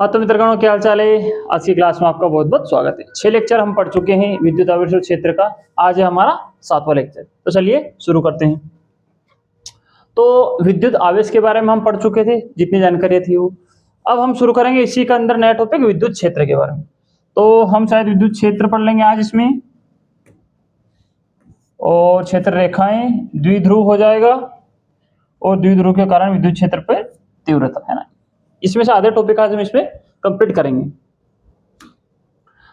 हाँ तो मित्रगणों, क्या हाल चाल है। आज की क्लास में आपका बहुत बहुत स्वागत है। 6 लेक्चर हम पढ़ चुके हैं विद्युत आवेश और क्षेत्र का। आज है हमारा 7वां लेक्चर। तो चलिए शुरू करते हैं। तो विद्युत आवेश के बारे में हम पढ़ चुके थे, जितनी जानकारी थी वो। अब हम शुरू करेंगे इसी का अंदर नया टॉपिक, विद्युत क्षेत्र के बारे में। तो हम शायद विद्युत क्षेत्र पढ़ लेंगे आज इसमें, और क्षेत्र रेखाएं द्विध्रुव हो जाएगा, और द्विध्रुव के कारण विद्युत क्षेत्र पर तीव्रता, है ना। इसमें से आधे टॉपिक आज हम इसमें कंप्लीट करेंगे।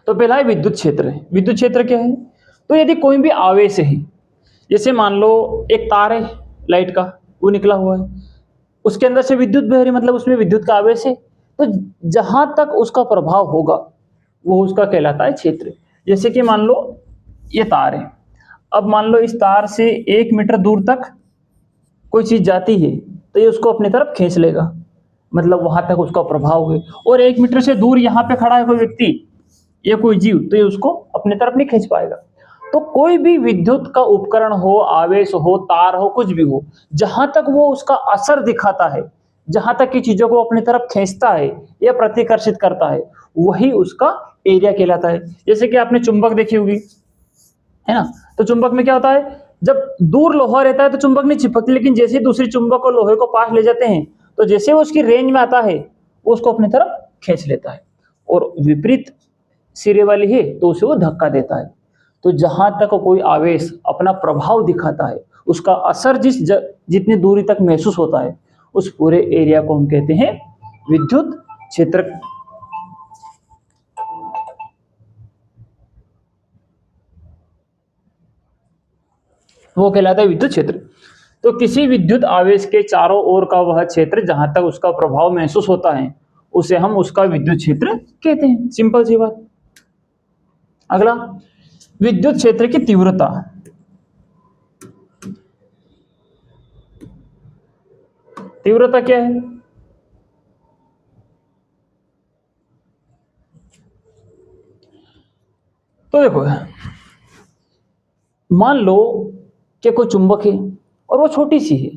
तो पहला है विद्युत क्षेत्र। विद्युत क्षेत्र क्या है? तो यदि कोई भी आवेश है, जैसे मान लो एक तार है लाइट का, वो निकला हुआ है, उसके अंदर से विद्युत बह रही, मतलब उसमें विद्युत का आवेश है, तो जहां तक उसका प्रभाव होगा वो उसका कहलाता है क्षेत्र। जैसे कि मान लो ये तार है, अब मान लो इस तार से 1 मीटर दूर तक कोई चीज जाती है तो ये उसको अपनी तरफ खींच लेगा, मतलब वहां तक उसका प्रभाव है। और 1 मीटर से दूर यहाँ पे खड़ा है कोई व्यक्ति या कोई जीव, तो ये उसको अपनी तरफ नहीं खींच पाएगा। तो कोई भी विद्युत का उपकरण हो, आवेश हो, तार हो, कुछ भी हो, जहां तक वो उसका असर दिखाता है, जहां तक की चीजों को अपनी तरफ खींचता है या प्रतिकर्षित करता है, वही उसका एरिया कहलाता है। जैसे कि आपने चुंबक देखी होगी, है ना। तो चुंबक में क्या होता है, जब दूर लोहा रहता है तो चुंबक नहीं चिपकती, लेकिन जैसे ही दूसरी चुंबक और लोहे को पास ले जाते हैं तो जैसे वो उसकी रेंज में आता है वो उसको अपनी तरफ खींच लेता है, और विपरीत सिरे वाली है तो उसे वो धक्का देता है। तो जहां तक कोई आवेश अपना प्रभाव दिखाता है, उसका असर जितनी दूरी तक महसूस होता है, उस पूरे एरिया को हम कहते हैं विद्युत क्षेत्र। वो कहलाता है विद्युत क्षेत्र। तो किसी विद्युत आवेश के चारों ओर का वह क्षेत्र जहां तक उसका प्रभाव महसूस होता है, उसे हम उसका विद्युत क्षेत्र कहते हैं। सिंपल सी बात। अगला, विद्युत क्षेत्र की तीव्रता। तीव्रता क्या है? तो देखो, मान लो कि कोई चुंबक है और वो छोटी सी है,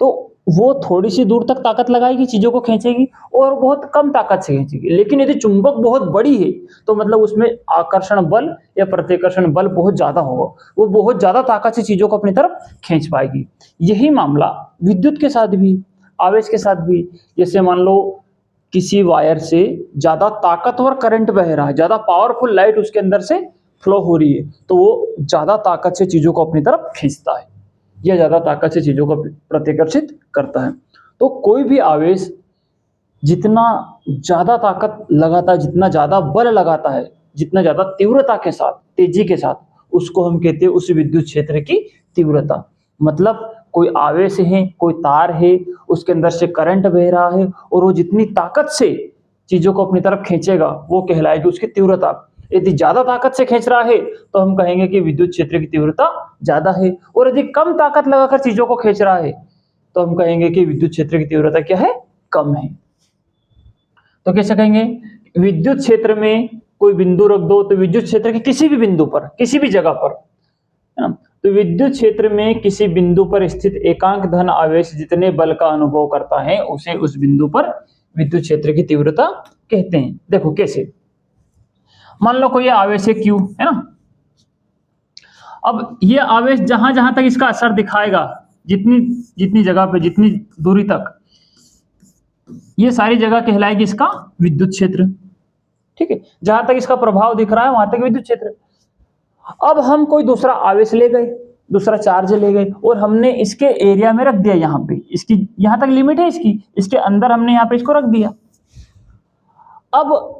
तो वो थोड़ी सी दूर तक ताकत लगाएगी, चीजों को खींचेगी, और बहुत कम ताकत से खींचेगी। लेकिन यदि चुंबक बहुत बड़ी है तो मतलब उसमें आकर्षण बल या प्रतिकर्षण बल बहुत ज्यादा होगा, वो बहुत ज्यादा ताकत से चीजों को अपनी तरफ खींच पाएगी। यही मामला विद्युत के साथ भी, आवेश के साथ भी। जैसे मान लो किसी वायर से ज्यादा ताकतवर करंट बह रहा है, ज्यादा पावरफुल लाइट उसके अंदर से फ्लो हो रही है, तो वो ज्यादा ताकत से चीजों को अपनी तरफ खींचता है या ज्यादा ताकत से चीजों को प्रतिकर्षित करता है। तो कोई भी आवेश जितना ज्यादा ताकत लगाता है, जितना ज्यादा बल लगाता है, जितना ज्यादा तीव्रता के साथ, तेजी के साथ, उसको हम कहते हैं उस विद्युत क्षेत्र की तीव्रता। मतलब कोई आवेश है, कोई तार है, उसके अंदर से करंट बह रहा है, और वो जितनी ताकत से चीजों को अपनी तरफ खींचेगा वो कहलाएगी उसकी तीव्रता। यदि ज्यादा ताकत से खींच रहा है तो हम कहेंगे कि विद्युत क्षेत्र की तीव्रता ज्यादा है, और यदि कम ताकत लगाकर चीजों को खींच रहा है तो हम कहेंगे कि विद्युत क्षेत्र की तीव्रता क्या है, कम है। तो कैसे कहेंगे? विद्युत क्षेत्र में कोई बिंदु रख दो, तो विद्युत क्षेत्र के किसी भी बिंदु पर, किसी भी जगह पर, है ना, तो विद्युत क्षेत्र में किसी बिंदु पर स्थित एकांक धन आवेश जितने बल का अनुभव करता है, उसे उस बिंदु पर विद्युत क्षेत्र की तीव्रता कहते हैं। देखो कैसे, मान लो कोई आवेश है Q, है ना। अब ये आवेश जहां जहां तक इसका असर दिखाएगा, जितनी जितनी जगह पे, जितनी दूरी तक, ये सारी जगह कहलाएगी इसका विद्युत क्षेत्र। ठीक है, जहां तक इसका प्रभाव दिख रहा है वहां तक विद्युत क्षेत्र। अब हम कोई दूसरा आवेश ले गए, दूसरा चार्ज ले गए, और हमने इसके एरिया में रख दिया, यहाँ पे इसकी यहां तक लिमिट है इसकी, इसके अंदर हमने यहाँ पे इसको रख दिया। अब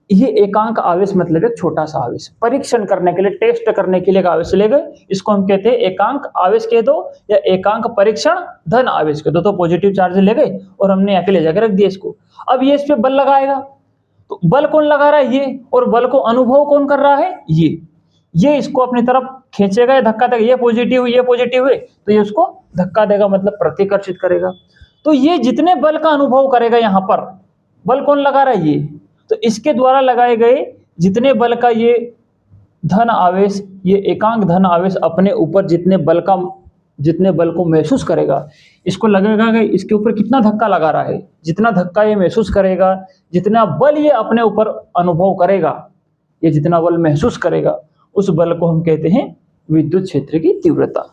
ये एकांक आवेश मतलब एक छोटा सा आवेश, परीक्षण करने के लिए, टेस्ट करने के लिए एक आवेश ले गए, इसको हम कहते हैं एकांक आवेश कह दो या एकांक परीक्षण धन आवेश कह दो। तो पॉजिटिव चार्ज ले गए और हमने यहाँ पे ले जाकर रख दिया इसको। अब ये इस पे बल लगाएगा, तो बल कौन लगा रहा है? ये। और बल को अनुभव कौन कर रहा है? ये इसको अपनी तरफ खींचेगा या धक्का देगा। ये पॉजिटिव है तो ये उसको धक्का देगा, मतलब प्रतिकर्षित करेगा। तो ये जितने बल का अनुभव करेगा, यहाँ पर बल कौन लगा रहा है? ये। तो इसके द्वारा लगाए गए जितने बल का ये धन आवेश, ये एकांक धन आवेश अपने ऊपर जितने बल का जितने बल को महसूस करेगा, इसको लगेगा कि इसके ऊपर कितना धक्का लगा रहा है, जितना धक्का ये महसूस करेगा, जितना बल ये अपने ऊपर अनुभव करेगा, ये जितना बल महसूस करेगा, उस बल को हम कहते हैं विद्युत क्षेत्र की तीव्रता।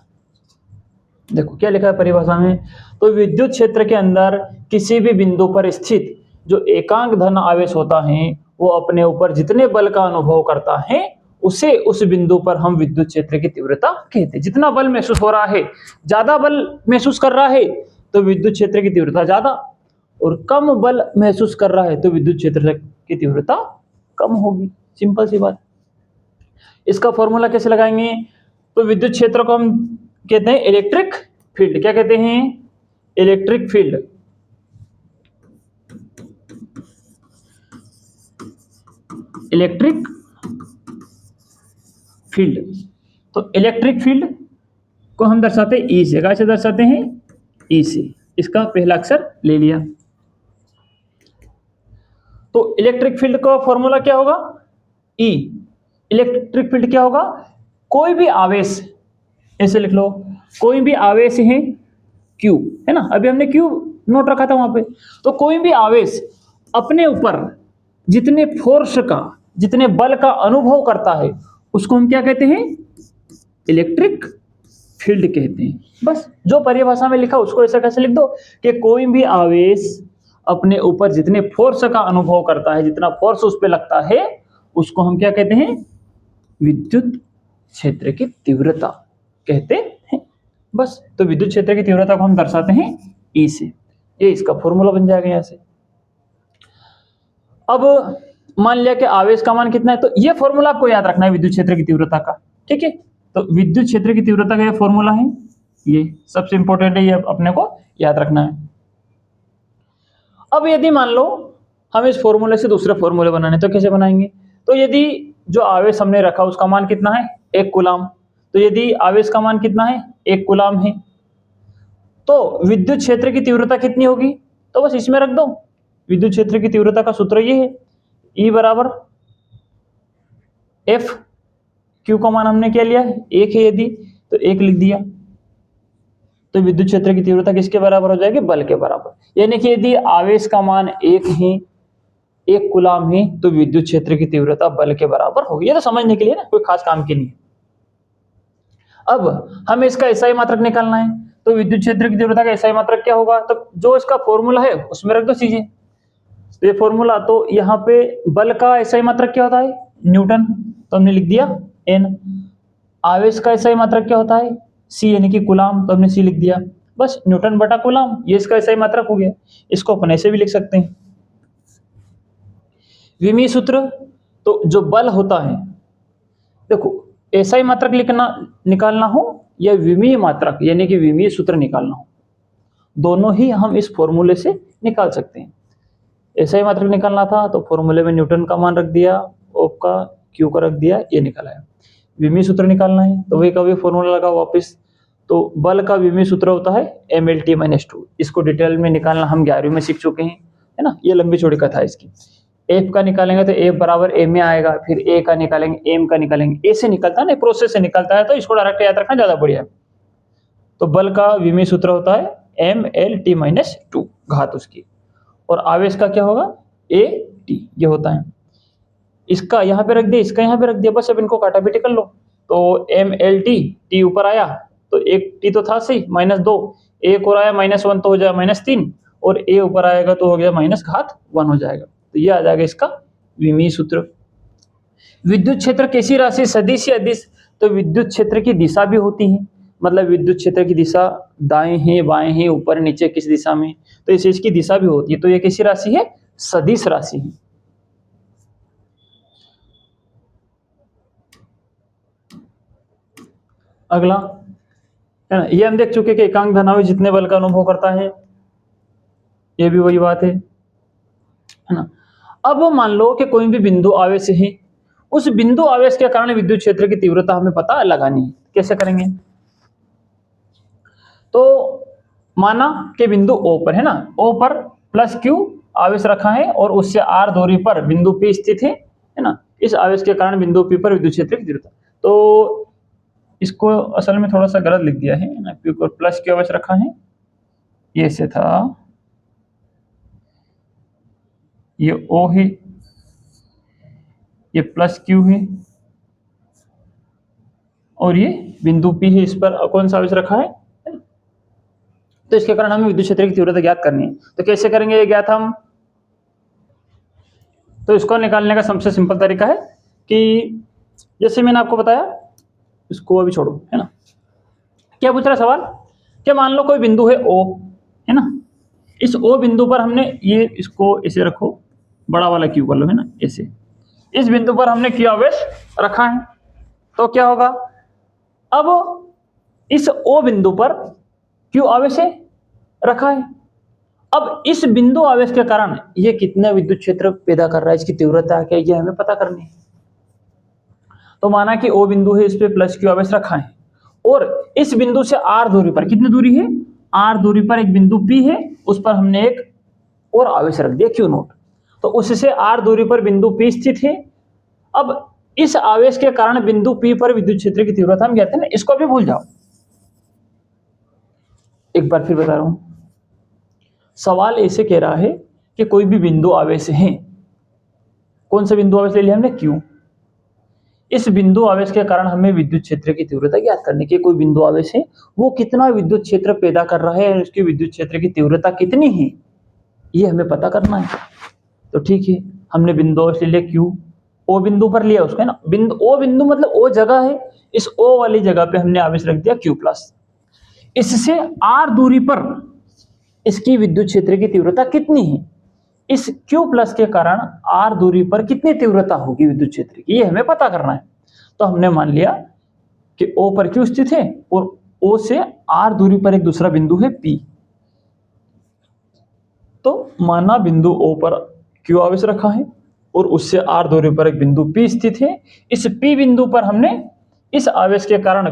देखो क्या लिखा है परिभाषा में, तो विद्युत क्षेत्र के अंदर किसी भी बिंदु पर स्थित जो एकांक धन आवेश होता है, वो अपने ऊपर जितने बल का अनुभव करता है, उसे उस बिंदु पर हम विद्युत क्षेत्र की तीव्रता कहते हैं। जितना बल महसूस हो रहा है, ज्यादा बल महसूस कर रहा है तो विद्युत क्षेत्र की तीव्रता ज्यादा, और कम बल महसूस कर रहा है तो विद्युत क्षेत्र की तीव्रता कम होगी। सिंपल सी बात। इसका फॉर्मूला कैसे लगाएंगे, तो विद्युत क्षेत्र को हम कहते हैं इलेक्ट्रिक फील्ड। क्या कहते हैं, इलेक्ट्रिक फील्ड। इलेक्ट्रिक फील्ड, तो इलेक्ट्रिक फील्ड को हम दर्शाते हैं ई से। कैसे दर्शाते हैं, ई से। इसका पहला अक्षर ले लिया। तो इलेक्ट्रिक फील्ड का फॉर्मूला क्या होगा, ई। इलेक्ट्रिक फील्ड क्या होगा, कोई भी आवेश, ऐसे लिख लो, कोई भी आवेश है Q, है ना, अभी हमने Q नोट रखा था वहां पे। तो कोई भी आवेश अपने ऊपर जितने फोर्स का, जितने बल का अनुभव करता है, उसको हम क्या कहते हैं, इलेक्ट्रिक फील्ड कहते हैं। बस जो परिभाषा में लिखा उसको ऐसा कैसे लिख दो कि कोई भी आवेश अपने ऊपर जितने फोर्स का अनुभव करता है, जितना फोर्स उस पर लगता है, उसको हम क्या कहते हैं, विद्युत क्षेत्र की तीव्रता कहते हैं। बस, तो विद्युत क्षेत्र की तीव्रता को हम दर्शाते हैं ई से। ये इसका फॉर्मूला बन जाएगा यहां से। अब मान लिया कि आवेश का मान कितना है, तो ये फॉर्मूला आपको याद रखना है विद्युत क्षेत्र की तीव्रता का, ठीक है। तो विद्युत क्षेत्र की तीव्रता का ये फॉर्मूला है, ये सबसे इंपॉर्टेंट है, ये अपने को याद रखना है। अब यदि मान लो हम इस फॉर्मूले से दूसरे फॉर्मूले बनाने, तो कैसे बनाएंगे, तो यदि जो आवेश हमने रखा उसका मान कितना है, 1 कूलाम, तो यदि आवेश का मान कितना है, 1 कूलाम है, तो विद्युत क्षेत्र की तीव्रता कितनी होगी, तो बस इसमें रख दो। विद्युत क्षेत्र की तीव्रता का सूत्र ये है, E बराबर F, Q का मान हमने क्या लिया है, 1 है, यदि तो 1 लिख दिया। तो विद्युत क्षेत्र की तीव्रता किसके बराबर हो जाएगी, बल के बराबर। यानी कि यदि आवेश का मान 1 है, 1 कूलाम है, तो विद्युत क्षेत्र की तीव्रता बल के बराबर होगी। ये तो समझने के लिए ना, कोई खास काम की नहीं है। अब हमें इसका एसआई मात्रक निकालना है, तो विद्युत क्षेत्र की तीव्रता का एसआई मात्रक क्या होगा, तो जो इसका फॉर्मूला है उसमें रख दो चीजें। तो ये फॉर्मूला, तो यहाँ पे बल का एसआई मात्रक क्या होता है, न्यूटन, तो हमने लिख दिया N। आवेश का एसआई मात्रक क्या होता है, C, यानी कि कूलाम, तो हमने C लिख दिया। बस न्यूटन बटा कूलाम, ये इसका एसआई मात्रक हो गया। इसको अपन ऐसे भी लिख सकते हैं, विमीय सूत्र। तो जो बल होता है, देखो एसआई मात्रक निकालना हो या विमीय मात्रक यानी कि विमीय सूत्र निकालना हो, दोनों ही हम इस फॉर्मूले से निकाल सकते हैं। एसआई मात्रक निकालना था तो फॉर्मूले में न्यूटन का मान रख दिया, ओप का, क्यू का रख दिया, ये निकाला है। विमीय सूत्र निकालना है तो वही का वही फॉर्मूला लगा वापस। तो बल का विमीय सूत्र होता है mLT-2। इसको डिटेल में निकालना हम 11वीं में सीख चुके हैं, है ना। ये लंबी चौड़ी कथा है इसकी। एफ का निकालेंगे तो एफ बराबर एम में आएगा, फिर ए का निकालेंगे, एम का निकालेंगे, ए से निकलता है ना, प्रोसेस से निकलता है, तो इसको डायरेक्ट याद रखना ज्यादा बढ़िया है। तो बल का विमीय सूत्र होता है mLT-2 घात उसकी, और आवेश का क्या होगा, AT, ये होता है। इसका यहाँ पे रख दिया, इसका यहाँ पे रख दिया, बस अब इनको काटा पीटी कर लो। तो mLT, T ऊपर आया तो एक T तो था सही, -2, एक और आया -1 तो हो जाएगा -3, और A ऊपर आएगा तो हो गया -1 हो जाएगा। तो ये आ जाएगा इसका विमीय सूत्र। विद्युत क्षेत्र कैसी राशि, सदिश या अदिश, तो विद्युत क्षेत्र की दिशा भी होती है, मतलब विद्युत क्षेत्र की दिशा दाएं है, बाएं है, ऊपर नीचे किस दिशा में, तो इसकी दिशा भी होती है। तो ये कैसी राशि है, सदिश राशि है। अगला है ना, ये हम देख चुके कि एकांक धनावेश जितने बल का अनुभव करता है, ये भी वही बात है ना। अब मान लो कि कोई भी बिंदु आवेश है, उस बिंदु आवेश के कारण विद्युत क्षेत्र की तीव्रता हमें पता लगानी है। कैसे करेंगे, तो माना कि बिंदु O पर है ना, O पर +Q आवेश रखा है और उससे R दूरी पर बिंदु P स्थित है ना। इस आवेश के कारण बिंदु P पर विद्युत क्षेत्र की तीव्रता, तो इसको असल में थोड़ा सा गलत लिख दिया है ना, P को प्लस क्यू अवश्य रखा है, ये ऐसे था, ये O है, ये प्लस क्यू है, और ये बिंदु P है, इस पर कौन सा आवेश रखा है। तो इसके कारण हमें विद्युत क्षेत्र की तीव्रता ज्ञात करनी है। तो कैसे करेंगे ये ज्ञात हम, तो इसको निकालने का सबसे सिंपल तरीका है कि जैसे मैंने आपको बताया, इसको अभी छोड़ो, है ना। क्या पूछ रहा सवाल, क्या मान लो कोई बिंदु है O, है ना, इस O बिंदु पर हमने ये, इसको ऐसे रखो, बड़ा वाला Q कर लो, है ना, ऐसे इस बिंदु पर हमने Q आवेश रखा है, तो क्या होगा, अब इस O बिंदु पर Q आवेश रखा है, अब इस बिंदु आवेश के कारण ये कितना विद्युत क्षेत्र पैदा कर रहा है, इसकी तीव्रता क्या है, ये हमें पता करनी है। तो माना कि O बिंदु है, इस पे प्लस Q आवेश रखा है, और इस बिंदु से R दूरी पर, कितनी दूरी है, R दूरी पर एक बिंदु P है, उस पर हमने एक और आवेश रख दिया Q नोट, तो उससे R दूरी पर बिंदु P स्थित है। अब इस आवेश के कारण बिंदु P पर विद्युत क्षेत्र की तीव्रता हम कहते हैं ना, इसको भी भूल जाओ। एक बार फिर बता रहा हूं, सवाल ऐसे कह रहा है कि कोई भी बिंदु आवेश है, कौन सा बिंदु आवेश ले लिया हमने, Q, इस बिंदु आवेश के कारण हमें विद्युत क्षेत्र की तीव्रता ज्ञात करने की, कोई बिंदु आवेश है वो कितना विद्युत क्षेत्र पैदा कर रहा है, उसकी विद्युत क्षेत्र की तीव्रता कितनी है, ये हमें पता करना है। तो ठीक है, हमने बिंदु आवेश ले लिया Q, O बिंदु पर लिया उसको, है ना, बिंदु O बिंदु मतलब O जगह है, इस O वाली जगह पे हमने आवेश रख दिया Q प्लस, इससे R दूरी पर इसकी विद्युत क्षेत्र की तीव्रता कितनी है, इस Q प्लस के कारण R दूरी पर कितनी तीव्रता होगी विद्युत क्षेत्र की, ये हमें पता करना है। तो हमने मान लिया कि O पर Q स्थित है और O से R दूरी पर एक दूसरा बिंदु है P, तो माना बिंदु O पर Q आवेश रखा है और उससे R दूरी पर एक बिंदु P स्थित है, इस P बिंदु पर हमने इस आवेश के कारण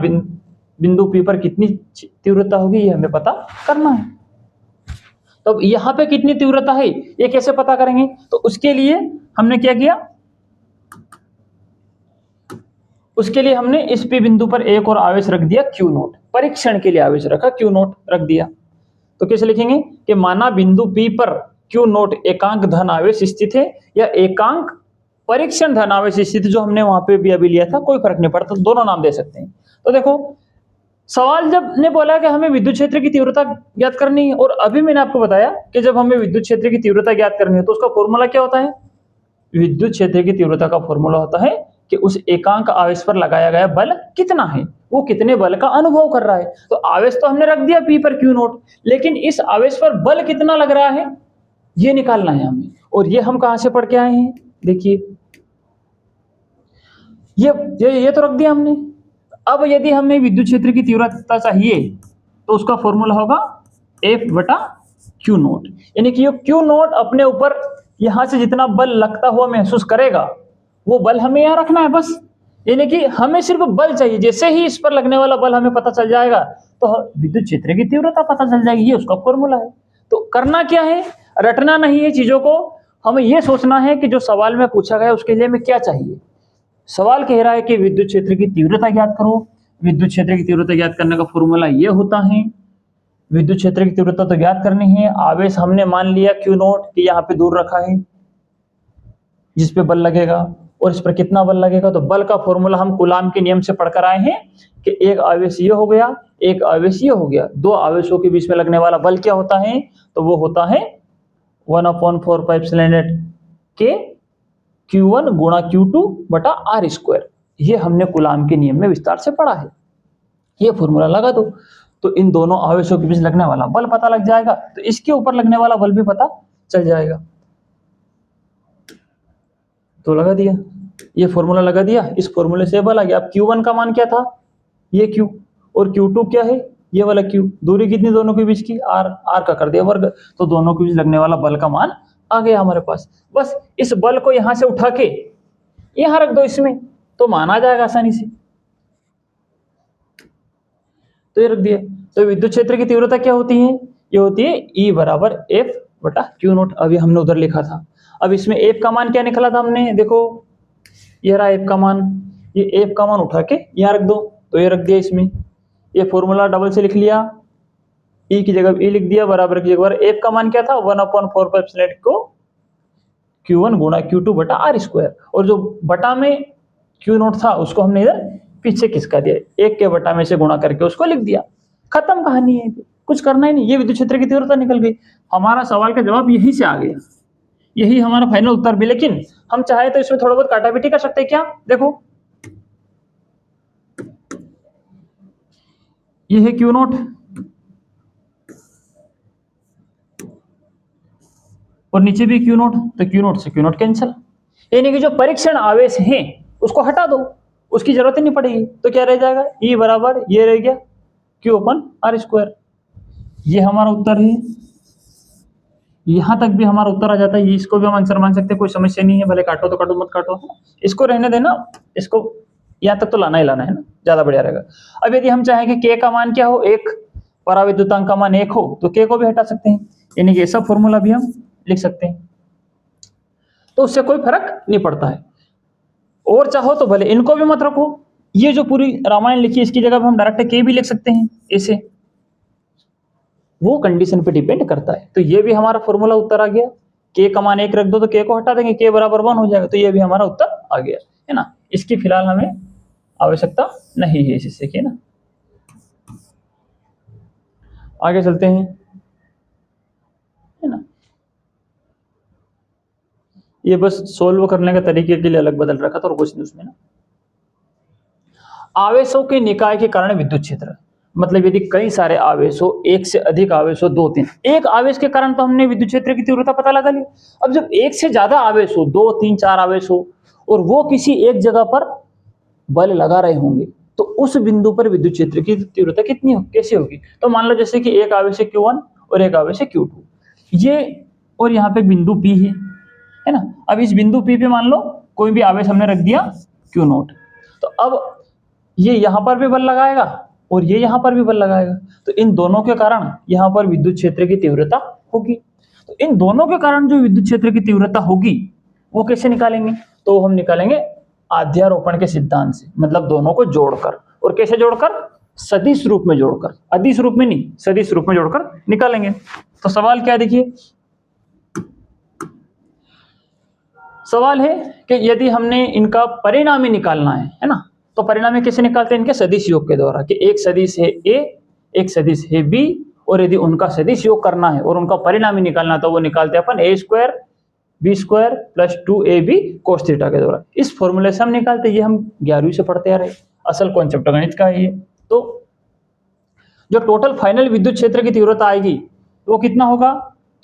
बिंदु P पर कितनी तीव्रता होगी, ये हमें पता करना है। तो यहां पे कितनी तीव्रता है ये कैसे पता करेंगे, तो उसके लिए हमने क्या किया, उसके लिए हमने इस P बिंदु पर एक और आवेश रख दिया Q नोट, परीक्षण के लिए आवेश रखा Q नोट रख दिया। तो कैसे लिखेंगे कि माना बिंदु P पर Q नोट एकांक धन आवेश स्थित है या एकांक परीक्षण धन आवेश स्थित, जो हमने वहां पे भी अभी लिया था, कोई फर्क नहीं पड़ता, तो दोनों नाम दे सकते हैं। तो देखो सवाल जब ने बोला कि हमें विद्युत क्षेत्र की तीव्रता ज्ञात करनी है, और अभी मैंने आपको बताया कि जब हमें विद्युत क्षेत्र की तीव्रता ज्ञात करनी है तो उसका फॉर्मूला क्या होता है, विद्युत क्षेत्र की तीव्रता का फॉर्मूला होता है कि उस एकांक आवेश पर लगाया गया बल कितना है, वो कितने बल का अनुभव कर रहा है। तो आवेश तो हमने रख दिया P पर Q नोट, लेकिन इस आवेश पर बल कितना लग रहा है ये निकालना है हमें, और ये हम कहां से पढ़ के आए हैं, देखिए ये तो रख दिया हमने। अब यदि हमें विद्युत क्षेत्र की तीव्रता चाहिए तो उसका फॉर्मूला होगा F बटा Q नोट, यानी कि ये Q नोट अपने ऊपर यहां से जितना बल लगता हुआ महसूस करेगा वो बल हमें यहां रखना है बस, यानी कि हमें सिर्फ बल चाहिए, जैसे ही इस पर लगने वाला बल हमें पता चल जाएगा तो विद्युत क्षेत्र की तीव्रता पता चल जाएगी, ये उसका फॉर्मूला है। तो करना क्या है, रटना नहीं है चीजों को, हमें यह सोचना है कि जो सवाल में पूछा गया उसके लिए हमें क्या चाहिए। सवाल कह रहा है कि विद्युत क्षेत्र की तीव्रता ज्ञात करो, विद्युत क्षेत्र की तीव्रता ज्ञात करने का फॉर्मूला यह होता है, विद्युत क्षेत्र की तीव्रता तो ज्ञात करनी है, आवेश हमने मान लिया Q नोट कि यहाँ पे दूर रखा है जिस पे बल लगेगा, और इस पर कितना बल लगेगा, तो बल का फॉर्मूला हम कूलाम के नियम से पढ़कर आए हैं कि एक आवेश ये हो गया, एक आवेश ये हो गया, दो आवेशों के बीच में लगने वाला बल क्या होता है, तो वो होता है 1/4πε के Q1 गुणा Q2 बटा R स्क्वायर। ये हमने कूलाम के नियम में विस्तार से पढ़ा है, ये फॉर्मूला लगा दो तो इन दोनों आवेशों के बीच लगने वाला बल पता लग जाएगा, तो इसके ऊपर लगने वाला बल भी पता चल जाएगा। तो लगा दिया, ये फॉर्मूला लगा दिया, इस फॉर्मूले से बल आ गया। अब Q1 का मान क्या था, ये Q, और Q2 क्या है, ये वाला Q, दूरी कितनी दोनों के बीच की, R का कर दिया वर्ग, तो दोनों के बीच लगने वाला बल का मान आ गया हमारे पास। बस इस बल को यहां से उठा के यहां रख दो इसमें, तो मान आ जाएगा आसानी से। तो ये रख दिया। तो विद्युत क्षेत्र की तीव्रता क्या होती है, ये होती है E बराबर F बटा Q नोट, अभी हमने उधर लिखा था। अब इसमें F का मान क्या निकला था हमने, देखो ये रहा F का मान, ये F का मान उठा के यहां रख दो, तो ये रख दिया इसमें, ये फॉर्मूला डबल से लिख लिया, ई की जगह ई लिख दिया, बराबर की जगह एफ का मान क्या था 1/4 को Q1 गुणा Q2 बटा आर स्क्वायर, और जो बटा में Q0 था उसको हमने इधर पीछे खिसका दिया, एक के बटा में से गुणा करके उसको लिख दिया, खत्म कहानी है, कुछ करना ही नहीं। ये विद्युत क्षेत्र की तीव्रता निकल गई, हमारा सवाल का जवाब यही से आ गया, यही हमारा फाइनल उत्तर भी। लेकिन हम चाहे तो इसमें थोड़ा बहुत काटापीटी कर सकते हैं क्या, देखो ये है Q0 और नीचे भी Q0, तो Q0 से Q0 कैंसिल, यानी कि जो परीक्षण आवेश हैं उसको हटा दो, उसकी जरूरत ही नहीं पड़ेगी। तो क्या रह जाएगा, E बराबर ये रह गया Q/r²। ये हमारा उत्तर है, यहां तक भी हमारा उत्तर आ जाता है। इसको भी हम आंसर मान सकते हैं, कोई समस्या नहीं है, भले काटो तो काटो, मत काटो, इसको रहने देना, इसको यहां तक तो लाना ही लाना है ना, ज्यादा बढ़िया रहेगा। अब यदि हम चाहें कि K का मान क्या हो, 1, पराविद्युतांक का मान 1 हो, तो K को भी हटा सकते हैं, यानी कि ऐसा फॉर्मूला भी हम लिख सकते हैं, तो उससे कोई फर्क नहीं पड़ता है। और चाहो तो भले इनको भी मत रखो, ये जो पूरी रामायण लिखी इसकी जगह पे हम डायरेक्ट K भी लिख सकते हैं ऐसे, वो कंडीशन पे डिपेंड करता है। तो ये भी हमारा फॉर्मूला उत्तर आ गया, K का मान 1 रख दो तो K को हटा देंगे, K बराबर 1 हो जाएगा, तो ये भी हमारा उत्तर आ गया है ना। इसकी फिलहाल हमें आवश्यकता नहीं है इस हिस्से की ना। आगे चलते हैं, है ना। ये बस सोल्व करने का तरीके के लिए अलग बदल रखा था और कुछ नहीं उसमें ना। आवेशों के निकाय के कारण विद्युत क्षेत्र, मतलब यदि कई सारे आवेश हो, एक से अधिक आवेश हो, 2 3, एक आवेश के कारण तो हमने विद्युत क्षेत्र की तीव्रता पता लगा ली। अब जब एक से ज्यादा आवेश हो, 2 3 4 आवेश हो, और वो किसी एक जगह पर बल लगा रहे होंगे, तो उस बिंदु पर विद्युत क्षेत्र की तीव्रता कितनी हो, कैसे होगी। तो मान लो जैसे कि एक आवेश है Q1 और एक आवेश है Q2, ये और यहाँ पे बिंदु P है ना। अब इस बिंदु P पे मान लो कोई भी आवेश हमने रख दिया Q0, तो अब ये यहां पर भी बल लगाएगा और ये यहां पर भी बल लगाएगा, तो इन दोनों के कारण यहां पर विद्युत क्षेत्र की तीव्रता होगी। तो इन दोनों के कारण जो विद्युत क्षेत्र की तीव्रता होगी वो कैसे निकालेंगे, तो हम निकालेंगे अध्यारोपण के सिद्धांत से, मतलब दोनों को जोड़कर। और कैसे जोड़कर, सदिश रूप में जोड़कर, अदिश रूप में नहीं, सदिश रूप में जोड़कर निकालेंगे। तो सवाल क्या है, देखिए सवाल है कि यदि हमने इनका परिणामी निकालना है ना, तो परिणामी कैसे निकालते हैं, इनके सदिश योग के द्वारा, कि एक सदिश है A, एक सदिश है B, और यदि उनका सदिश योग करना है और उनका परिणामी निकालना, तो वो निकालते हैं अपन A² B² + 2AB cos θ के द्वारा। इस फॉर्मूले से हम निकालते, ये हम 11वीं से पढ़ते आ रहे, असल कॉन्सेप्ट गणित का है ये। तो जो टोटल फाइनल विद्युत क्षेत्र की तीव्रता आएगी वो कितना होगा,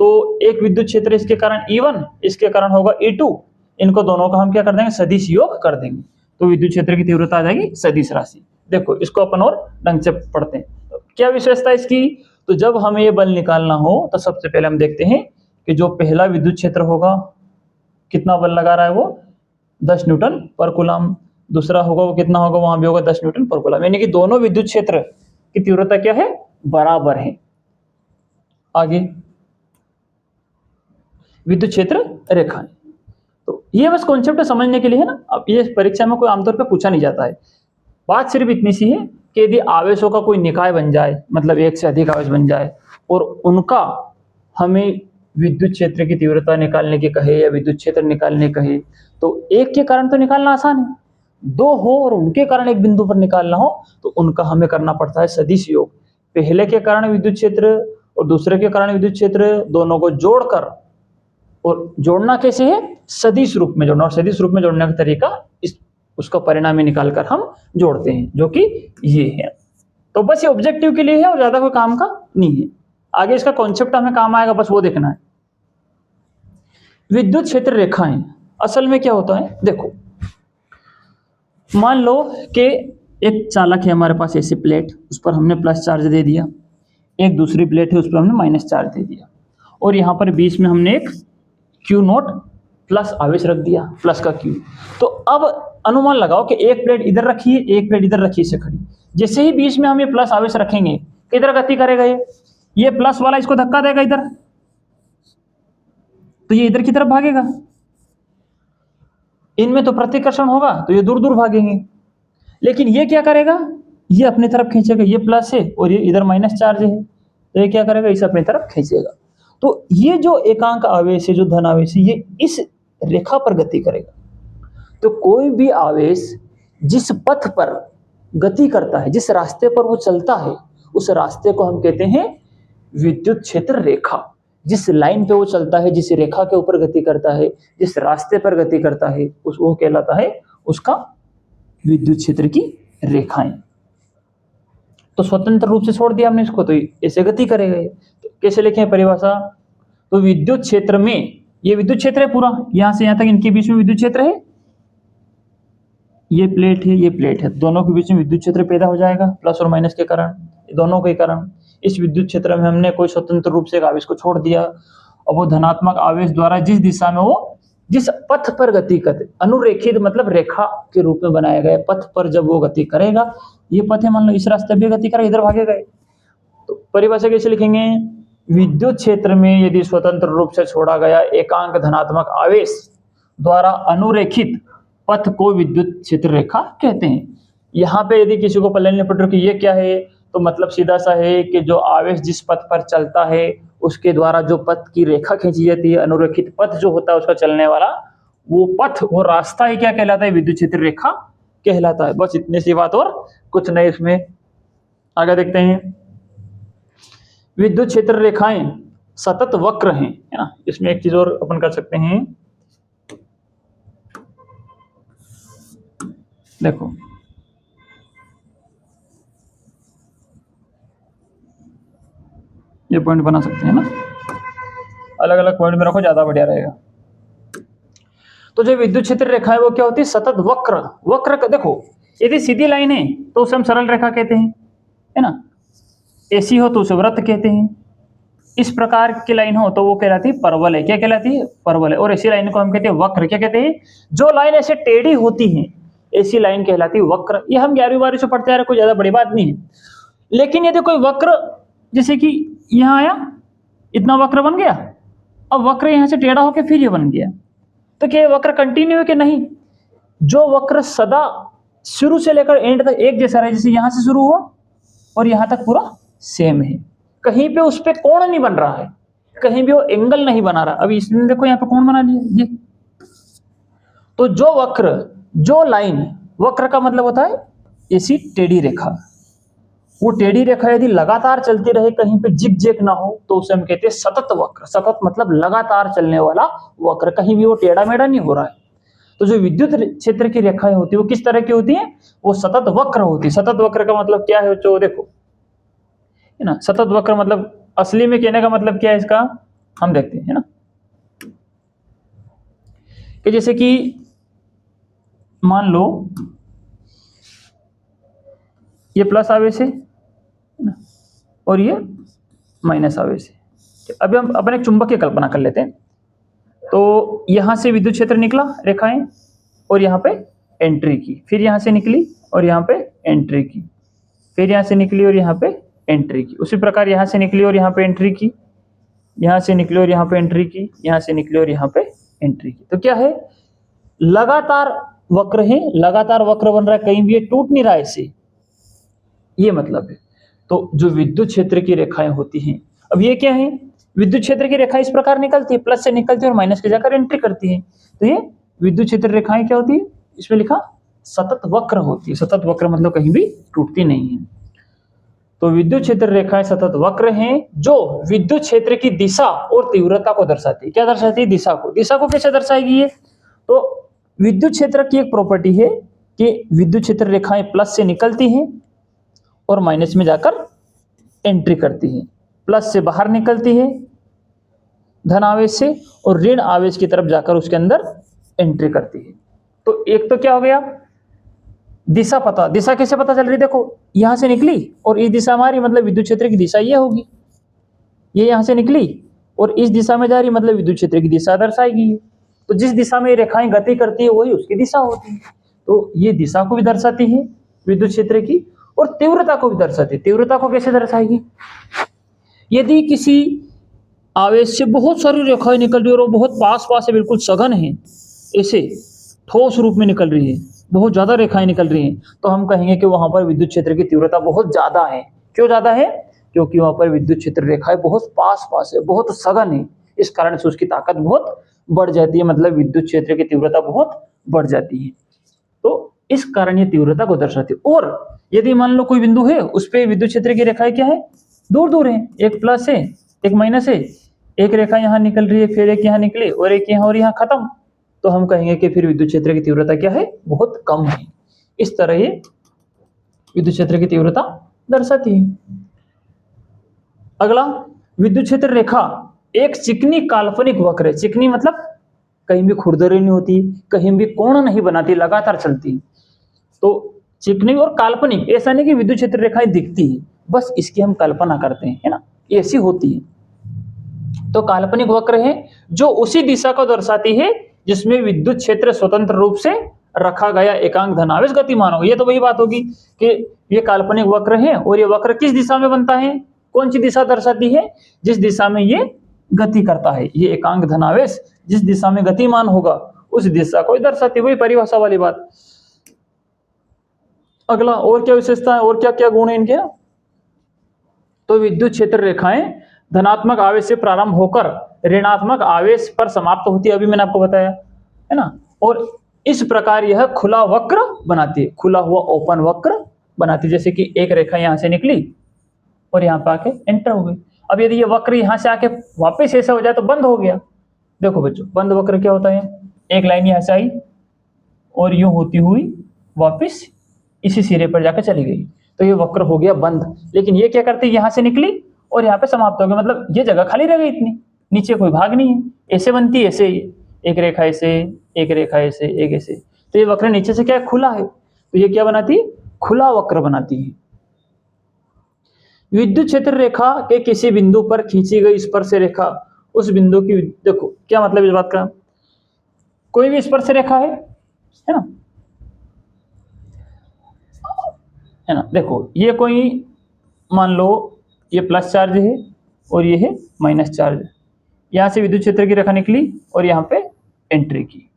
तो एक विद्युत क्षेत्र इसके कारण E1, इसके कारण होगा E2, इनको दोनों का हम क्या कर देंगे, सदिश योग कर देंगे, तो विद्युत क्षेत्र की तीव्रता आ जाएगी सदिश राशि। देखो इसको अपन और ढंग से पढ़ते हैं, तो क्या विशेषता इसकी, तो जब हमें ये बल निकालना हो तो सबसे पहले हम देखते हैं कि जो पहला विद्युत क्षेत्र होगा कितना बल लगा रहा है, वो 10 न्यूटन पर कूलम, दूसरा होगा वो कितना होगा, वहां भी होगा 10 न्यूटन पर कूलम, यानी कि दोनों विद्युत क्षेत्र की तीव्रता क्या है, बराबर है। आगे विद्युत क्षेत्र रेखाएं, तो ये बस कॉन्सेप्ट समझने के लिए है ना। अब ये परीक्षा में कोई आमतौर पे पूछा नहीं जाता है। बात सिर्फ इतनी सी है कि यदि आवेशों का कोई निकाय बन जाए, मतलब एक से अधिक आवेश बन जाए, और उनका हमें विद्युत क्षेत्र की तीव्रता निकालने की कहे या विद्युत क्षेत्र निकालने कहे, तो एक के कारण तो निकालना आसान है, 2 हो और उनके कारण एक बिंदु पर निकालना हो, तो उनका हमें करना पड़ता है सदिश योग। पहले के कारण विद्युत क्षेत्र और दूसरे के कारण विद्युत क्षेत्र, दोनों को जोड़कर, और जोड़ना कैसे है, सदिश रूप में जोड़ना, और सदिश रूप में जोड़ने का तरीका इस उसका परिणामी निकालकर हम जोड़ते हैं, जो कि ये है। तो बस ये ऑब्जेक्टिव के लिए है और ज्यादा कोई काम का नहीं है, आगे इसका कॉन्सेप्ट हमें काम आएगा, बस वो देखना है। विद्युत क्षेत्र रेखाएं असल में क्या होता है, देखो मान लो कि एक चालक है हमारे पास, ऐसी प्लेट, उस पर हमने प्लस चार्ज दे दिया, एक दूसरी प्लेट है उस पर हमने माइनस चार्ज दे दिया, और यहाँ पर बीच में हमने एक Q0 प्लस आवेश रख दिया, प्लस का Q। तो अब अनुमान लगाओ कि एक प्लेट इधर रखी है, एक प्लेट इधर रखी से खड़ी, जैसे ही बीच में हम ये प्लस आवेश रखेंगे, किधर गति करेगा, ये प्लस वाला इसको धक्का देगा इधर, तो ये इधर की तरफ भागेगा, इनमें तो प्रतिकर्षण होगा तो ये दूर दूर भागेंगे। लेकिन ये क्या करेगा, ये अपनी तरफ खींचेगा, ये प्लस है और ये इधर माइनस चार्ज है, तो ये क्या करेगा, इसे अपनी तरफ खींचेगा। तो ये जो एकांक आवेश है, जो धन आवेश है, ये इस रेखा पर गति करेगा। तो कोई भी आवेश जिस पथ पर गति करता है, जिस रास्ते पर वो चलता है, उस रास्ते को हम कहते हैं विद्युत क्षेत्र रेखा। जिस लाइन पे वो चलता है, जिस रेखा के ऊपर गति करता है, जिस रास्ते पर गति करता है, उस वो कहलाता है उसका विद्युत क्षेत्र की रेखाएं। तो स्वतंत्र रूप से छोड़ दिया हमने इसको, तो ऐसे गति करेगा। तो कैसे लिखें परिभाषा, तो विद्युत क्षेत्र में, ये विद्युत क्षेत्र है पूरा, यहां से यहां तक इनके बीच में विद्युत क्षेत्र है, ये प्लेट है, ये प्लेट है, दोनों के बीच में विद्युत क्षेत्र पैदा हो जाएगा प्लस और माइनस के कारण, दोनों के कारण। इस विद्युत क्षेत्र में हमने कोई स्वतंत्र रूप से एक आवेश को छोड़ दिया और वो धनात्मक आवेश द्वारा जिस दिशा में वो, जिस पथ पर गति करे, अनुरेखित मतलब रेखा के रूप में बनाया गया पथ पर जब वो गति करेगा, ये पथ है मान लो, इस रास्ते पे गति करेगा, इधर भागेगा। तो परिभाषा कैसे लिखेंगे, विद्युत क्षेत्र में यदि स्वतंत्र रूप से छोड़ा गया एकांक धनात्मक आवेश द्वारा अनुरेखित पथ को विद्युत क्षेत्र रेखा कहते हैं। यहाँ पे यदि किसी को पल्ले नहीं पड़ रहा कि ये क्या है, तो मतलब सीधा सा है कि जो आवेश जिस पथ पर चलता है उसके द्वारा जो पथ की रेखा खींची जाती है, अनुरेखित पथ जो होता है उसका चलने वाला, वो पथ, वो रास्ता ही क्या कहलाता है, विद्युत क्षेत्र रेखा कहलाता है। बस इतनी सी बात, और कुछ नहीं इसमें। आगे देखते हैं, विद्युत क्षेत्र रेखाएं सतत वक्र हैं, है ना। इसमें एक चीज और अपन कर सकते हैं, देखो ये पॉइंट बना सकते हैं ना, अलग अलग पॉइंट में रखो, ज्यादा बढ़िया रहेगा। तो जो विद्युत क्षेत्र रेखा है वो क्या होती है, सतत वक्र। वक्र का देखो, यदि सीधी लाइन है तो उसे हम सरल रेखा कहते हैं, है ना। ऐसी हो तो उसे वृत्त कहते हैं, इस प्रकार की लाइन हो तो वो कहलाती है परवल है। क्या कहलाती है, परवल है। और ऐसी लाइन को हम कहते हैं वक्र। क्या कहते हैं, जो लाइन ऐसे टेढ़ी होती है ऐसी लाइन कहलाती है वक्र। ये हम 11वीं 12वीं से पढ़ते आ रहे, कोई ज्यादा बड़ी बात नहीं है। लेकिन यदि कोई वक्र, जैसे कि यहाँ आया, इतना वक्र बन गया, अब वक्र यहाँ से टेढ़ा होकर फिर ये बन गया, तो क्या वक्र कंटिन्यू है कि नहीं। जो वक्र सदा शुरू से लेकर एंड तक एक जैसा रहे, जैसे यहाँ से शुरू हुआ और यहाँ तक पूरा सेम है, कहीं पे उस पे कोण नहीं बन रहा है, कहीं भी वो एंगल नहीं बना रहा। अभी इसने देखो यहाँ पे कोण बना लिया ये। तो जो वक्र, जो लाइन, वक्र का मतलब होता है ऐसी टेढ़ी रेखा। वो टेढ़ी रेखा यदि लगातार चलती रहे, कहीं पे जिग जैग ना हो, तो उसे हम कहते हैं सतत वक्र। सतत मतलब लगातार चलने वाला वक्र, कहीं भी वो टेढ़ा मेढ़ा नहीं हो रहा है। तो जो विद्युत क्षेत्र की रेखाएं होती है वो किस तरह की होती है, वो सतत वक्र होती है। सतत वक्र का मतलब क्या है, जो देखो, है ना, सतत वक्र मतलब असली में कहने का मतलब क्या है इसका, हम देखते हैं, है ना। कि जैसे कि मान लो ये प्लस आवेश है ना, और ये माइनस आवेश है। अभी हम अपने चुंबक की कल्पना कर लेते हैं। तो यहां से विद्युत क्षेत्र निकला रेखाएं, और यहाँ पे एंट्री की, फिर यहाँ से निकली और यहाँ पे एंट्री की, फिर यहाँ से निकली और यहाँ पे एंट्री की। उसी प्रकार यहाँ से निकली और यहाँ पे एंट्री की, यहाँ से निकली और यहाँ पे एंट्री की, यहाँ से निकली और यहाँ पे एंट्री की। तो क्या है, लगातार वक्र है, लगातार वक्र बन रहा है, कहीं भी ये टूट नहीं रहा है इससे, ये मतलब है। तो जो विद्युत क्षेत्र की रेखाएं होती हैं, अब ये क्या है, विद्युत क्षेत्र की रेखा इस प्रकार निकलती है, प्लस से निकलती है और माइनस के जाकर एंट्री करती है। तो ये विद्युत क्षेत्र रेखाएं क्या होती है, इसमें लिखा सतत वक्र होती है। सतत वक्र मतलब कहीं भी टूटती नहीं है। तो विद्युत क्षेत्र रेखाएं सतत वक्र हैं जो विद्युत क्षेत्र की दिशा और तीव्रता को दर्शाती है। क्या दर्शाती है, दिशा को। दिशा को कैसे दर्शाएगी ये, तो विद्युत क्षेत्र की एक प्रॉपर्टी है कि विद्युत क्षेत्र रेखाएं प्लस से निकलती हैं और माइनस में जाकर एंट्री करती है। प्लस से बाहर निकलती है धन आवेश से, और ऋण आवेश की तरफ जाकर उसके अंदर एंट्री करती है। तो एक तो क्या हो गया, दिशा पता। दिशा कैसे पता चल रही, देखो यहां से निकली और इस दिशा हमारी, मतलब विद्युत क्षेत्र की दिशा ये होगी। ये यहां से निकली और इस दिशा में जा रही, मतलब विद्युत क्षेत्र की दिशा दर्शाएगी। तो जिस दिशा में रेखाएं गति करती है वही उसकी दिशा होती है। तो ये दिशा को भी दर्शाती है विद्युत क्षेत्र की, और तीव्रता को भी दर्शाती है। तीव्रता को कैसे दर्शाएगी, यदि किसी आवेश से बहुत सारी रेखाएं निकल रही है और वो बहुत पास पास है, बिल्कुल सघन है, ऐसे ठोस रूप में निकल रही है, बहुत ज़्यादा रेखाएं निकल रही हैं, तो हम कहेंगे कि वहाँ पर विद्युत क्षेत्र की तीव्रता बहुत ज़्यादा है। क्यों ज़्यादा है? क्योंकि वहाँ पर विद्युत क्षेत्र रेखाएं बहुत पास-पास है, बहुत सघन है, इस कारण से उसकी ताकत बहुत बढ़ जाती है, मतलब विद्युत क्षेत्र की तीव्रता बहुत बढ़ जाती है। तो इस कारण ये तीव्रता को दर्शाती है। और यदि मान लो कोई बिंदु है, उस पे विद्युत क्षेत्र की रेखाएं क्या है? दूर-दूर है, एक प्लस है, एक माइनस है, एक रेखा यहाँ निकल रही है, फिर एक यहाँ निकली और एक यहाँ और यहाँ खत्म, तो हम कहेंगे कि फिर विद्युत क्षेत्र की तीव्रता क्या है? बहुत कम है। इस तरह ये विद्युत क्षेत्र की तीव्रता दर्शाती है। अगला, विद्युत क्षेत्र रेखा एक चिकनी काल्पनिक वक्र है। चिकनी मतलब कहीं भी खुरदरी नहीं होती, कहीं भी कोण नहीं बनाती, लगातार चलती। तो चिकनी और काल्पनिक, ऐसा नहीं कि विद्युत क्षेत्र रेखाएं दिखती है, बस इसकी हम कल्पना करते हैं, है ना, ऐसी होती है। तो काल्पनिक वक्र है जो उसी दिशा को दर्शाती है जिसमें विद्युत क्षेत्र स्वतंत्र रूप से रखा गया एकांक धनावेश गतिमान होगा। ये तो वही बात होगी कि ये काल्पनिक वक्र है और ये वक्र किस दिशा में बनता है? कौन सी दिशा दर्शाती है? जिस दिशा में ये गति करता है। ये एकांक धनावेश जिस दिशा में गतिमान होगा उस दिशा को दर्शाती है, वही परिभाषा वाली बात। अगला, और क्या विशेषता है और क्या क्या गुण है इनके? तो विद्युत क्षेत्र रेखाएं धनात्मक आवेश से प्रारंभ होकर ऋणात्मक आवेश पर समाप्त होती है, अभी मैंने आपको बताया, है ना। और इस प्रकार यह खुला वक्र बनाती है, खुला हुआ ओपन वक्र बनाती है। जैसे कि एक रेखा यहां से निकली और यहाँ पे आके एंटर हो गई। अब यदि ये वक्र यहाँ से आके वापस ऐसा हो जाए तो बंद हो गया। देखो बच्चों, बंद वक्र क्या होता है? एक लाइन यहाँ से आई और यूं होती हुई वापस इसी सिरे पर जाकर चली गई, तो ये वक्र हो गया बंद। लेकिन ये क्या करती है? यहाँ से निकली और यहाँ पे समाप्त हो गया, मतलब ये जगह खाली रह गई, इतनी नीचे कोई भाग नहीं है। ऐसे बनती है, ऐसे एक रेखा ऐसे, एक रेखा ऐसे, एक ऐसे, तो ये वक्र नीचे से क्या है? खुला है, तो ये क्या बनाती है? खुला वक्र बनाती है। विद्युत क्षेत्र रेखा के किसी बिंदु पर खींची गई स्पर्श रेखा उस बिंदु की, देखो क्या मतलब इस बात का, कोई भी स्पर्श रेखा है ना, है ना। देखो ये कोई, मान लो ये प्लस चार्ज है और ये है माइनस चार्ज, यहां से विद्युत क्षेत्र की रेखा निकली और यहाँ पे एंट्री की।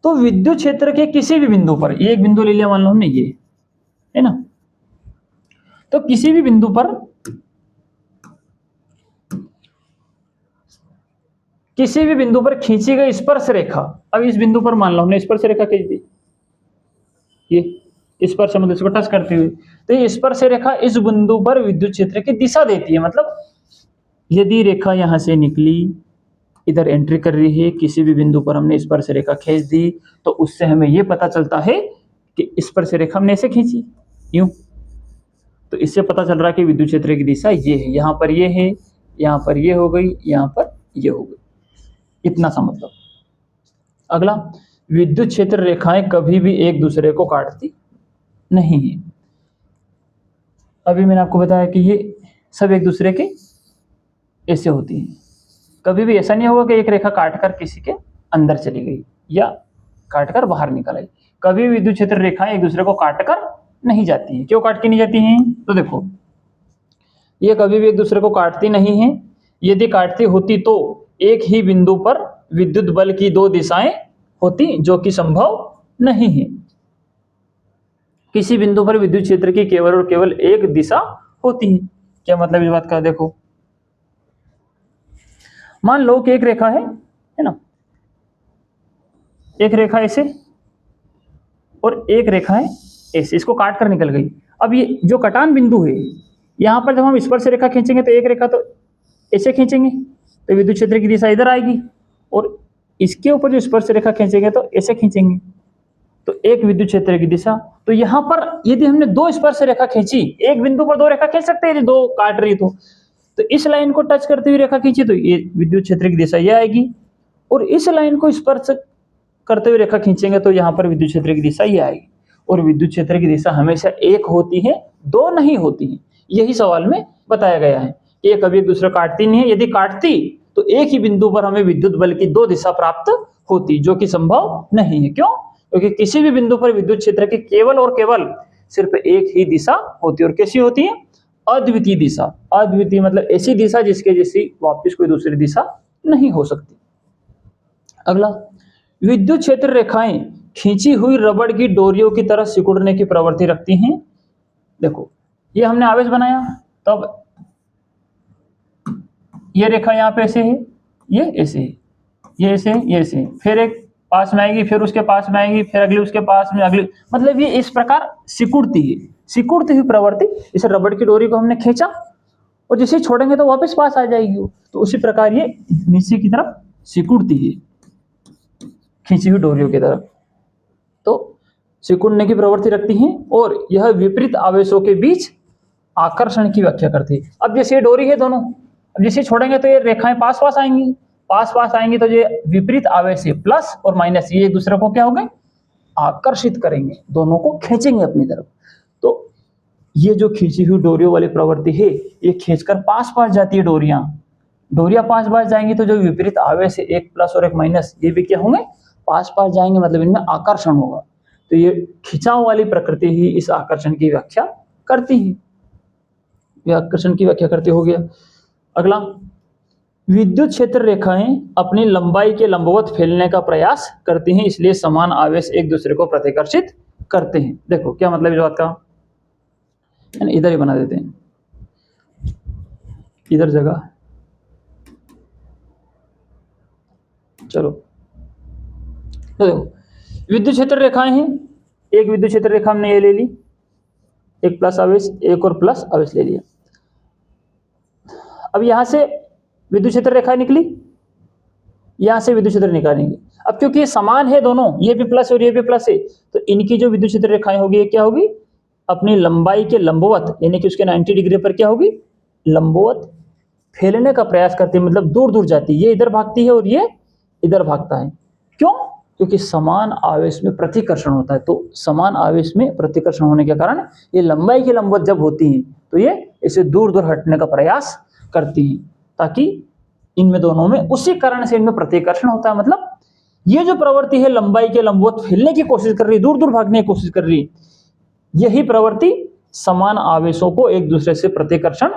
तो विद्युत क्षेत्र के किसी भी बिंदु पर, ये एक बिंदु ले लिया मान लो हमने, ये है ना, तो किसी भी बिंदु पर, किसी भी बिंदु पर खींची गई स्पर्श रेखा, अब इस बिंदु पर मान लो हमने स्पर्श रेखा खींच दी, ये स्पर्श मतलब इसको टच करती हुई, तो ये स्पर्श रेखा इस बिंदु पर विद्युत क्षेत्र की दिशा देती है। मतलब यदि रेखा यहां से निकली, इधर एंट्री कर रही है, किसी भी बिंदु पर हमने स्पर्श रेखा खींच दी, तो उससे हमें यह पता चलता है कि स्पर्श रेखा हमने ऐसे खींची यूं, तो इससे पता चल रहा है कि विद्युत क्षेत्र की दिशा ये है, यहां पर ये है, यहां पर ये हो गई, यहां पर ये हो गई, इतना सा मतलब। अगला, विद्युत क्षेत्र रेखाएं कभी भी एक दूसरे को काटती नहीं है। अभी मैंने आपको बताया कि ये सब एक दूसरे के ऐसे होती है, कभी भी ऐसा नहीं होगा कि एक रेखा काटकर किसी के अंदर चली गई या काटकर बाहर निकल आई। कभी विद्युत क्षेत्र रेखाएं एक दूसरे को काटकर नहीं जाती हैं। क्यों काट के नहीं जाती हैं? तो देखो, ये कभी भी एक दूसरे को काटती नहीं है। यदि काटती होती तो एक ही बिंदु पर विद्युत बल की दो दिशाएं होती, जो कि संभव नहीं है। किसी बिंदु पर विद्युत क्षेत्र की केवल और केवल एक दिशा होती है। क्या मतलब इस बात का? देखो, मान लो कि एक रेखा है ना, एक रेखा ऐसे और एक रेखा है ऐसे, इसको काट कर निकल गई। अब ये जो कटान बिंदु है, यहां पर जब हम स्पर्श रेखा खींचेंगे तो एक रेखा तो ऐसे खींचेंगे तो विद्युत क्षेत्र की दिशा इधर आएगी, और इसके ऊपर जो स्पर्श रेखा खींचेंगे तो ऐसे खींचेंगे, तो एक विद्युत क्षेत्र की दिशा। तो यहां पर यदि हमने दो स्पर्श रेखा खींची, एक बिंदु पर दो रेखा खींच सकते हैं, यदि दो काट रही तो इस लाइन को टच करते हुए रेखा खींची तो ये विद्युत क्षेत्र की दिशा ये आएगी, और इस लाइन को स्पर्श करते हुए रेखा खींचेंगे तो यहाँ पर विद्युत क्षेत्र की दिशा ये आएगी। और विद्युत क्षेत्र की दिशा हमेशा एक होती है, दो नहीं होती है। यही सवाल में बताया गया है कि ये कभी एक दूसरे काटती नहीं है। यदि काटती तो एक ही बिंदु पर हमें विद्युत बल की दो दिशा प्राप्त होती, जो कि संभव नहीं है। क्यों? क्योंकि किसी भी बिंदु पर विद्युत क्षेत्र की केवल और केवल सिर्फ एक ही दिशा होती है, और कैसी होती है? अद्वितीय दिशा। अद्वितीय मतलब ऐसी दिशा जिसके जैसी वापस कोई दूसरी दिशा नहीं हो सकती। अगला, विद्युत क्षेत्र रेखाएं खींची हुई रबड़ की डोरियों की तरह सिकुड़ने की प्रवृत्ति रखती हैं। देखो, ये हमने आवेश बनाया, तब ये रेखा यहाँ पे ऐसे है, ये ऐसे है, ये ऐसे, ये ऐसे, फिर एक पास में आएगी, फिर उसके पास में आएगी, फिर अगली उसके पास में, अगली, मतलब ये इस प्रकार सिकुड़ती है। सिकुड़ती हुई प्रवृत्ति, जैसे रबड़ की डोरी को हमने खींचा और जैसे छोड़ेंगे तो वापस पास आ जाएगी वो, तो उसी प्रकार ये नीचे की तरफ सिकुड़ती है, खींची हुई डोरियों की तरफ। तो सिकुड़ने की प्रवृत्ति रखती हैं और यह विपरीत आवेशों के बीच आकर्षण की व्याख्या करती है। अब जैसे ये डोरी है दोनों, अब जैसे छोड़ेंगे तो ये रेखाएं पास पास आएंगी, पास पास आएंगी तो ये विपरीत आवेश है, प्लस और माइनस, ये एक दूसरे को क्या हो गए, आकर्षित करेंगे, दोनों को खींचेंगे अपनी तरफ। तो ये जो खींची हुई डोरियों वाली प्रवृत्ति है, ये खींचकर पास पास जाती है डोरियां, डोरियां पास पास जाएंगी तो जो विपरीत आवेश है, एक प्लस और एक माइनस, ये भी क्या होंगे, पास पास जाएंगे, मतलब इनमें आकर्षण होगा। तो ये खिंचाव वाली प्रकृति ही इस आकर्षण की व्याख्या करती है, ये आकर्षण की व्याख्या करती हो गया। अगला, विद्युत क्षेत्र रेखाएं अपनी लंबाई के लंबवत फैलने का प्रयास करती हैं, इसलिए समान आवेश एक दूसरे को प्रतिकर्षित करते हैं। देखो क्या मतलब इस बात का, इधर ही बना देते हैं, इधर जगह, चलो। तो देखो, विद्युत क्षेत्र रेखाएं हैं, एक विद्युत क्षेत्र रेखा हमने ये ले ली, एक प्लस आवेश, एक और प्लस आवेश ले लिया। अब यहां से विद्युत क्षेत्र रेखा निकली, यहां से विद्युत क्षेत्र निकालेंगे। अब क्योंकि ये समान है दोनों, ये भी प्लस और ये भी प्लस है, तो इनकी जो विद्युत क्षेत्र रेखाएं होगी, ये क्या होगी, अपनी लंबाई के लंबवत, यानी कि उसके 90 डिग्री पर क्या होगी, लंबवत फैलने का प्रयास करती है, मतलब दूर दूर जाती है। ये इधर भागती है और ये इधर भागता है। क्यों? क्योंकि समान आवेश में प्रतिकर्षण होता है, तो समान आवेश में प्रतिकर्षण होने के कारण ये लंबाई के लंबवत जब होती हैं तो ये इसे दूर दूर हटने का प्रयास करती हैं, ताकि इनमें दोनों में उसी कारण से इनमें प्रतिकर्षण होता है। मतलब ये जो प्रवृत्ति है लंबाई के लंबवत फैलने की कोशिश कर रही है, दूर दूर भागने की कोशिश कर रही है, यही प्रवृत्ति समान आवेशों को एक दूसरे से प्रतिकर्षण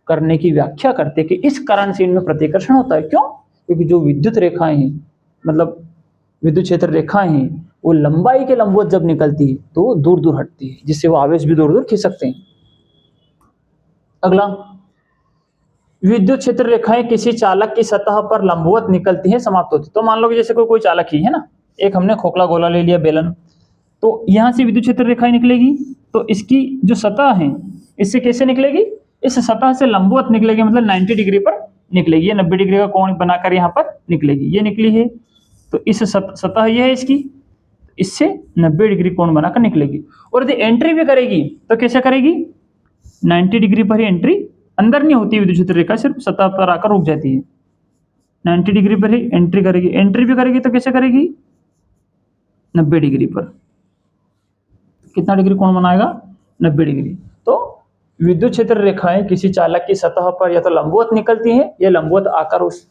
करने की व्याख्या करते कि इस कारण से इनमें प्रतिकर्षण होता है। क्यों? क्योंकि जो विद्युत रेखाएं हैं, मतलब विद्युत क्षेत्र रेखाएं हैं, वो लंबाई के लंबवत जब निकलती है तो वो दूर दूर हटती है, जिससे वो आवेश भी दूर दूर खींच सकते हैं। अगला, विद्युत क्षेत्र रेखाएं किसी चालक की सतह पर लंबवत निकलती हैं, समाप्त होती है। तो मान लो कि जैसे कोई चालक ही है ना, एक हमने खोखला गोला ले लिया, बेलन, तो यहां से विद्युत क्षेत्र रेखाएं निकलेगी, तो इसकी जो सतह है इससे कैसे निकलेगी, इस सतह से लंबवत निकलेगी, मतलब 90 डिग्री पर निकलेगी। ये 90 डिग्री का कोण बनाकर यहाँ पर निकलेगी, ये निकली है, तो इस सतह ये है इसकी, इससे 90 डिग्री कोण बनाकर निकलेगी। और यदि एंट्री भी करेगी तो कैसे करेगी, 90 डिग्री पर ही एंट्री, अंदर नहीं होती विद्युत क्षेत्र रेखा, सिर्फ सतह पर आकर रुक जाती है। 90 डिग्री पर ही एंट्री करेगी, एंट्री भी करेगी तो कैसे करेगी, 90 डिग्री पर। कितना डिग्री कोण बनाएगा, 90 डिग्री। तो विद्युत क्षेत्र रेखाएं किसी चालक की सतह पर या तो लंबवत निकलती हैं या लंबवत आकर उस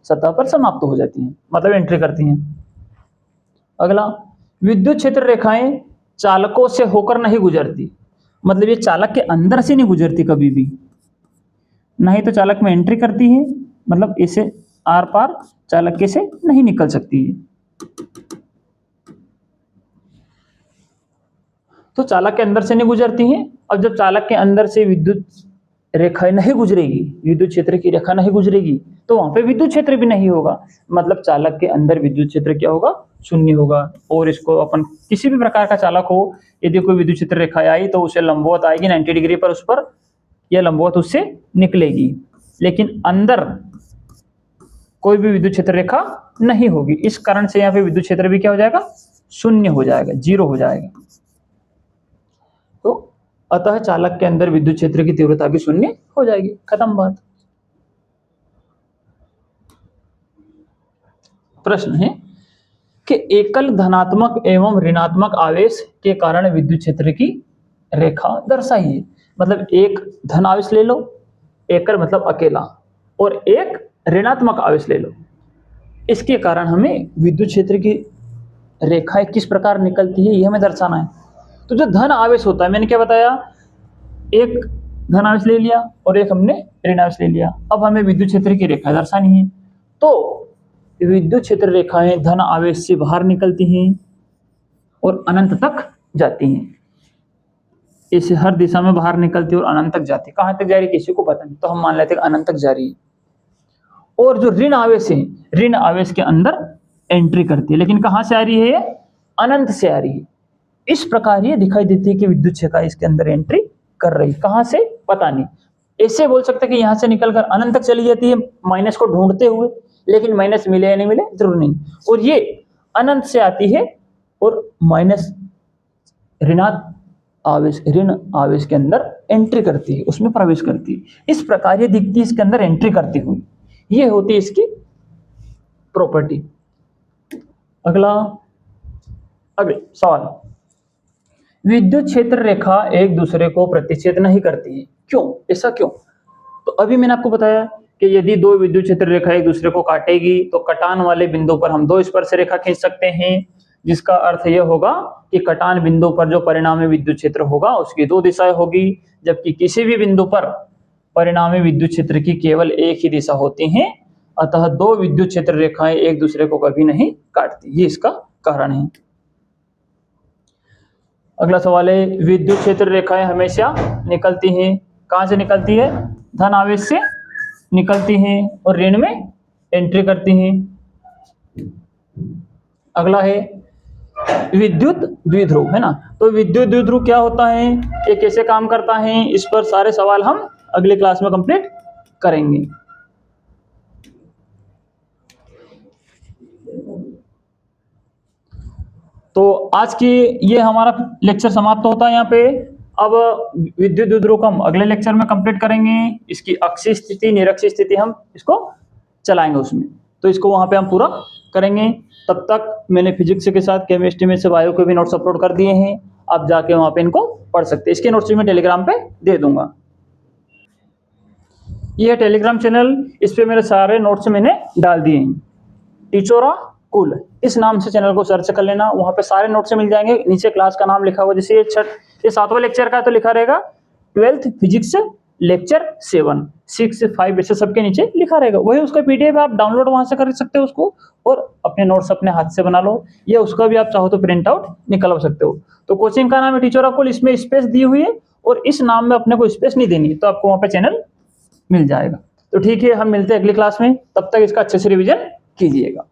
सतह पर समाप्त हो जाती हैं, मतलब एंट्री करती हैं। अगला, विद्युत क्षेत्र रेखाएं चालकों से होकर नहीं गुजरती, मतलब ये चालक के अंदर से नहीं गुजरती कभी भी, नहीं तो चालक में एंट्री करती है, मतलब इसे आर पार चालक के से नहीं निकल सकती है। तो चालक के अंदर से नहीं गुजरती हैं। अब जब चालक के अंदर से विद्युत रेखा नहीं गुजरेगी, विद्युत क्षेत्र की रेखा नहीं गुजरेगी, तो वहां पे विद्युत क्षेत्र भी नहीं होगा, मतलब चालक के अंदर विद्युत क्षेत्र क्या होगा, शून्य होगा। और इसको अपन किसी भी प्रकार का चालक हो, यदि कोई विद्युत क्षेत्र रेखा आई तो उसे लंबवत आएगी 90 डिग्री पर, उस पर यह लंबवत उससे निकलेगी, लेकिन अंदर कोई भी विद्युत क्षेत्र रेखा नहीं होगी। इस कारण से यहाँ पे विद्युत क्षेत्र भी क्या हो जाएगा, शून्य हो जाएगा, जीरो हो जाएगा। तो अतः चालक के अंदर विद्युत क्षेत्र की तीव्रता भी शून्य हो जाएगी, खत्म बात। प्रश्न है कि एकल धनात्मक एवं ऋणात्मक आवेश के कारण विद्युत क्षेत्र की रेखा दर्शाइए। मतलब एक धन आवेश ले लो, एकल मतलब अकेला, और एक ऋणात्मक आवेश ले लो, इसके कारण हमें विद्युत क्षेत्र की रेखाएं किस प्रकार निकलती है, यह हमें दर्शाना है। तो जो धन आवेश होता है, मैंने क्या बताया, एक धन आवेश ले लिया और एक हमने ऋण आवेश ले लिया। अब हमें विद्युत क्षेत्र की रेखा दर्शानी है, तो विद्युत क्षेत्र रेखाएं धन आवेश से बाहर निकलती हैं और अनंत तक जाती हैं। इसे हर दिशा में बाहर निकलती है और अनंत तक जाती है। कहाँ तक जा रही है किसी को पता नहीं, तो हम मान लेते हैं अनंत तक जा रही है। और जो ऋण आवेश है, ऋण आवेश के अंदर एंट्री करती है, लेकिन कहाँ से आ रही है ये? अनंत से आ रही है। इस प्रकार ये दिखाई देती है कि विद्युत क्षेत्र इसके अंदर एंट्री कर रही, कहाँ से पता नहीं। ऐसे बोल सकते हैं कि यहाँ से निकलकर अनंत तक चली जाती है माइनस को ढूंढते हुए, लेकिन माइनस मिले या नहीं मिले जरूर नहीं। और ये अनंत से आती है और माइनस ऋण आवेश के अंदर एंट्री करती है, उसमें प्रवेश करती है। इस प्रकार ये दिखती है इसके अंदर एंट्री करती हुई। ये होती है इसकी प्रॉपर्टी। अगला सवाल, विद्युत क्षेत्र रेखा एक दूसरे को प्रतिच्छेद नहीं करती है, क्यों? ऐसा क्यों? तो अभी मैंने आपको बताया कि यदि दो विद्युत क्षेत्र रेखा एक दूसरे को काटेगी तो कटान वाले बिंदु पर हम दो स्पर्श रेखा खींच सकते हैं, जिसका अर्थ यह होगा कि कटान बिंदु पर जो परिणामी विद्युत क्षेत्र होगा उसकी दो दिशाएं होगी, जबकि किसी भी बिंदु पर परिणामी विद्युत क्षेत्र की केवल एक ही दिशा होती है। अतः दो विद्युत क्षेत्र रेखाएं एक दूसरे को कभी नहीं काटती, ये इसका कारण है। अगला सवाल है, विद्युत क्षेत्र रेखाएं हमेशा निकलती हैं, कहां से निकलती है? धन आवेश से निकलती हैं और ऋण में एंट्री करती हैं। अगला है विद्युत द्विध्रुव, है ना। तो विद्युत द्विध्रुव क्या होता है, ये कैसे काम करता है, इस पर सारे सवाल हम अगली क्लास में कंप्लीट करेंगे। तो आज की ये हमारा लेक्चर समाप्त होता है यहाँ पे। अब विद्युत द्विध्रुव को हम अगले लेक्चर में कंप्लीट करेंगे। इसकी अक्षीय स्थिति, निरक्षीय स्थिति हम इसको चलाएंगे उसमें, तो इसको वहां पे हम पूरा करेंगे। तब तक मैंने फिजिक्स के साथ केमिस्ट्री में से बायो के भी नोट्स अपलोड कर दिए हैं, आप जाके वहां पे इनको पढ़ सकते हैं। इसके नोट्स मैं टेलीग्राम पे दे दूंगा। ये टेलीग्राम चैनल, इस पे मेरे सारे नोट्स मैंने डाल दिए हैं। टिचोरा कूल इस नाम से चैनल को सर्च कर लेना, वहां पे सारे नोट्स मिल जाएंगे। नीचे क्लास का नाम लिखा हुआ, जैसे ये 7वां लेक्चर का है तो लिखा रहेगा 12th फिजिक्स लेक्चर 7, 6, 5 ऐसे सबके नीचे लिखा रहेगा। वही उसका पीडीएफ आप डाउनलोड वहां से कर सकते हो उसको, और अपने नोट्स अपने हाथ से बना लो, या उसका भी आप चाहो तो प्रिंट आउट निकलवा सकते हो। तो कोचिंग का नाम है टिचोरा कूल, इसमें स्पेस दी हुई है और इस नाम में अपने को स्पेस नहीं देनी, तो आपको वहां पे चैनल मिल जाएगा। तो ठीक है, हम मिलते हैं अगली क्लास में, तब तक इसका अच्छे से रिविजन कीजिएगा।